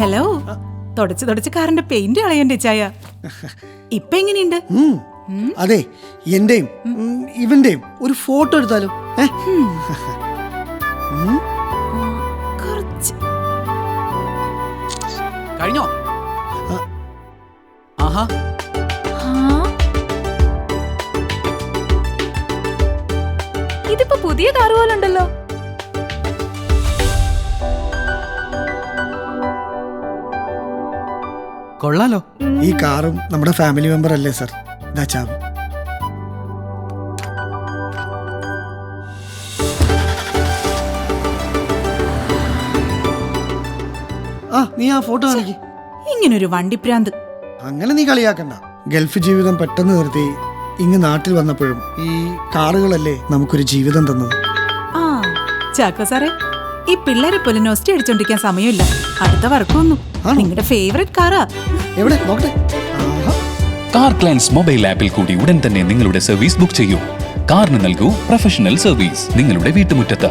Hello. തുടച്ച് കാറിന്റെ paint കളയണ്ടേ ചായ? ഇപ്പൊ എങ്ങനെയുണ്ട്? അതെ, എന്റെയും ഇവന്റെയും ഒരു ഫോട്ടോ എടുത്താലോ? കഴിഞ്ഞോ? ആഹാ, ഇതിപ്പോ പുതിയ കാറ് പോലെ ഉണ്ടല്ലോ. കൊള്ളാലോ. ഈ കാറും നമ്മുടെ ഫാമിലി മെമ്പർ അല്ലേ സർ? ദാ ചാവി. നീ ആ ഫോട്ടോ കാണിക്ക്. ഇങ്ങനൊരു വണ്ടിപ്രാന്ത്. അങ്ങനെ നീ കളിയാക്കണ്ട. ഗൾഫ് ജീവിതം പെട്ടെന്ന് നിർത്തി ഇങ്ങ് നാട്ടിൽ വന്നപ്പോഴും ഈ കാറുകളല്ലേ നമുക്കൊരു ജീവിതം തന്നത്. ആ ചാക്കോ സാറേ, ഈ പിള്ളേരെ പോലെ നോസ്റ്റ് അടിച്ചോണ്ടിരിക്കാൻ സമയമില്ല. അടുത്ത വർക്കൊന്നും നിങ്ങളുടെ ഫേവറേറ്റ് കാറാ. എവിടെ നോക്കട്ടെ. Carclenx മൊബൈൽ ആപ്പിൽ കൂടി ഉടൻ തന്നെ നിങ്ങളുടെ സർവീസ് ബുക്ക് ചെയ്യൂ. കാറിന് നൽകൂ പ്രൊഫഷണൽ സർവീസ് നിങ്ങളുടെ വീട്ടുമുറ്റത്ത്.